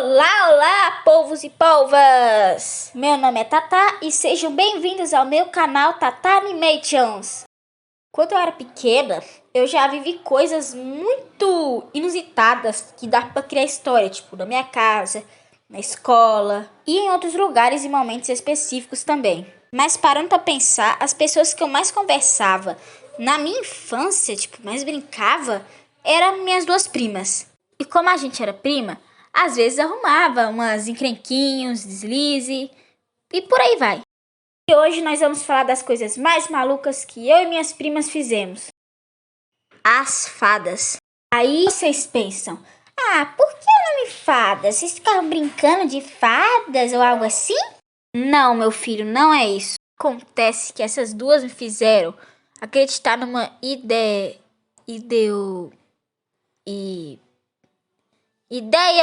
Olá, olá, povos e polvas! Meu nome é Tatá e sejam bem-vindos ao meu canal Tatá Animations. Quando eu era pequena, eu já vivi coisas muito inusitadas que dá pra criar história, tipo na minha casa, na escola e em outros lugares e momentos específicos também. Mas parando pra pensar, as pessoas que eu mais conversava na minha infância, tipo, mais brincava, eram minhas duas primas. E como a gente era prima, às vezes arrumava umas encrenquinhos, deslize e por aí vai. E hoje nós vamos falar das coisas mais malucas que eu e minhas primas fizemos. As fadas. Aí vocês pensam, por que o nome fadas? Vocês ficaram brincando de fadas ou algo assim? Não, meu filho, não é isso. Acontece que essas duas me fizeram acreditar numa ideia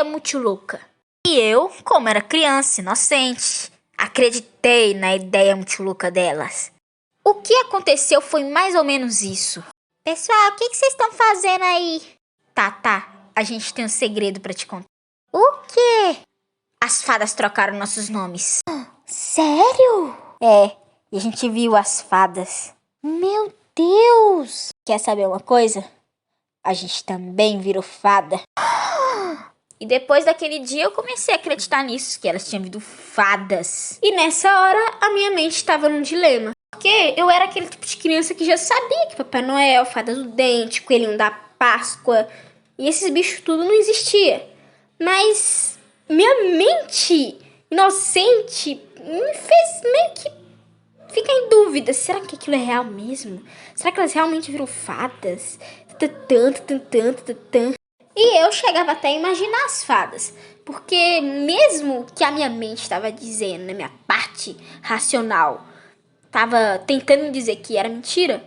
muito louca. E eu, como era criança, inocente, acreditei na ideia muito louca delas. O que aconteceu foi mais ou menos isso. Pessoal, o que vocês estão fazendo aí? Tá, a gente tem um segredo pra te contar. O quê? As fadas trocaram nossos nomes. Sério? É, e a gente viu as fadas. Meu Deus! Quer saber uma coisa? A gente também virou fada. E depois daquele dia eu comecei a acreditar nisso, que elas tinham vindo fadas. E nessa hora a minha mente estava num dilema. Porque eu era aquele tipo de criança que já sabia que Papai Noel, Fada do Dente, Coelhinho da Páscoa e esses bichos tudo não existia. Mas minha mente inocente me fez meio que ficar em dúvida. Será que aquilo é real mesmo? Será que elas realmente viram fadas? E eu chegava até a imaginar as fadas, porque mesmo que a minha mente estava dizendo, na minha parte racional, estava tentando dizer que era mentira,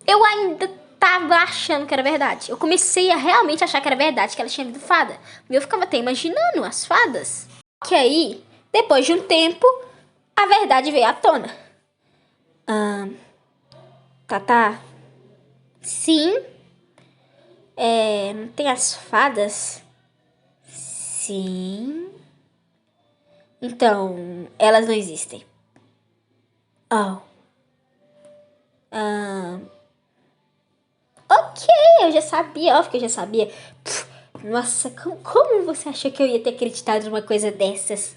eu ainda estava achando que era verdade. Eu comecei a realmente achar que era verdade, que ela tinha vindo fada. E eu ficava até imaginando as fadas. Que aí, depois de um tempo, a verdade veio à tona. Tatá? Sim? Não tem as fadas? Sim. Então, elas não existem. Ok, eu já sabia, óbvio que eu já sabia. Nossa, como você achou que eu ia ter acreditado numa coisa dessas?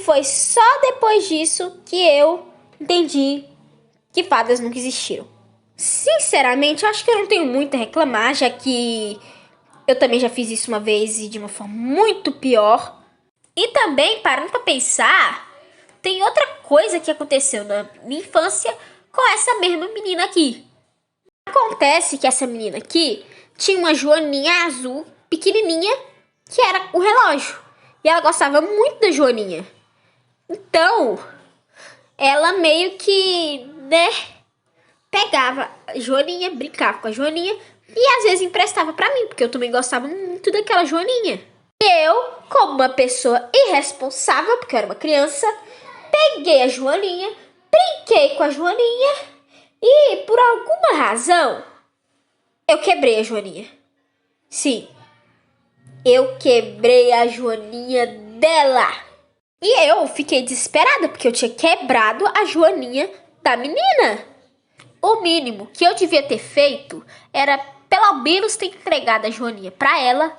Foi só depois disso que eu entendi que fadas nunca existiram. Sinceramente, eu acho que eu não tenho muito a reclamar, já que eu também já fiz isso uma vez e de uma forma muito pior. E também, parando pra pensar, tem outra coisa que aconteceu na minha infância com essa mesma menina aqui. Acontece que essa menina aqui tinha uma joaninha azul pequenininha que era o relógio. E ela gostava muito da joaninha. Então, ela meio que, pegava a joaninha, brincava com a joaninha e às vezes emprestava pra mim, porque eu também gostava muito daquela joaninha. Eu, como uma pessoa irresponsável, porque eu era uma criança, peguei a joaninha, brinquei com a joaninha e, por alguma razão, eu quebrei a joaninha. Sim, eu quebrei a joaninha dela. E eu fiquei desesperada, porque eu tinha quebrado a joaninha da menina. O mínimo que eu devia ter feito era pelo menos ter entregado a joaninha pra ela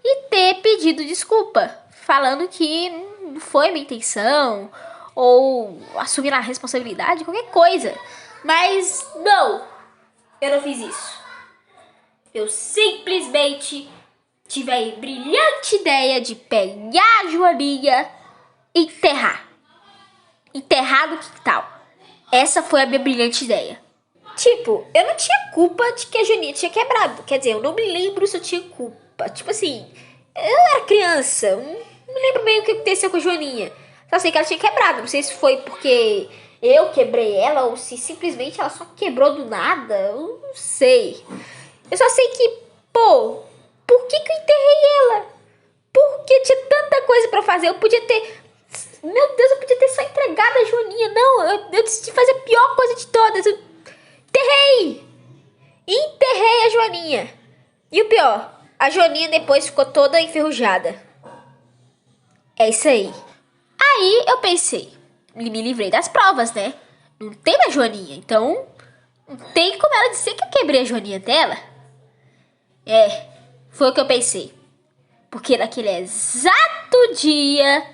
e ter pedido desculpa, falando que não foi minha intenção, ou assumir a responsabilidade, qualquer coisa. Mas não, eu não fiz isso. Eu simplesmente tive a brilhante ideia de pegar a joaninha e enterrar. Enterrar no quintal. Essa foi a minha brilhante ideia. Tipo, eu não tinha culpa de que a joaninha tinha quebrado. Quer dizer, eu não me lembro se eu tinha culpa. Tipo assim, eu era criança, eu não me lembro bem o que aconteceu com a joaninha. Só sei que ela tinha quebrado. Não sei se foi porque eu quebrei ela ou se simplesmente ela só quebrou do nada. Eu não sei. Eu só sei que, por que eu enterrei ela? Porque tinha tanta coisa pra fazer. Eu podia ter... Meu Deus, eu podia ter só entregado a joaninha. Não, eu decidi fazer a pior coisa de todas. Eu enterrei a joaninha. E o pior, A Joaninha depois ficou toda enferrujada. É isso aí. Aí eu pensei, me livrei das provas, né? Não tem mais Joaninha, então não tem como ela dizer que eu quebrei a Joaninha dela. É, foi o que eu pensei. Porque naquele exato dia,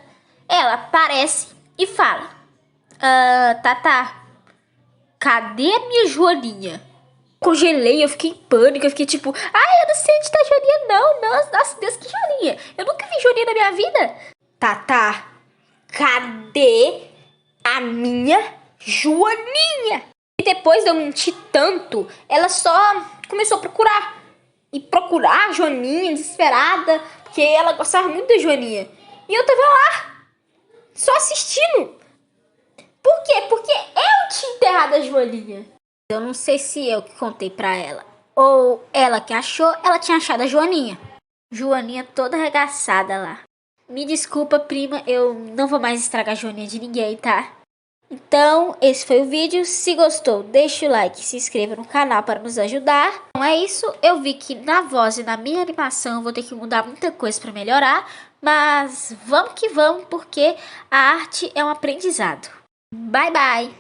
ela aparece e fala: Tata, cadê a minha Joaninha? Congelei, eu fiquei em pânico, eu fiquei tipo, ai, eu não sei onde tá a Joaninha, não, nossa, Deus, que Joaninha? Eu nunca vi Joaninha na minha vida. Tata, cadê a minha Joaninha? E depois de eu mentir tanto, ela só começou a procurar. E procurar a Joaninha, desesperada, porque ela gostava muito da Joaninha. E eu tava lá, só assistindo. Por quê? Porque eu tinha enterrado a Joaninha. Eu não sei se eu que contei pra ela, ou ela que achou, ela tinha achado a Joaninha. Joaninha toda arregaçada lá. Me desculpa, prima, eu não vou mais estragar a Joaninha de ninguém, tá? Então, esse foi o vídeo. Se gostou, deixa o like, se inscreva no canal para nos ajudar. Então é isso, eu vi que na voz e na minha animação eu vou ter que mudar muita coisa para melhorar, mas vamos que vamos, porque a arte é um aprendizado. Bye, bye!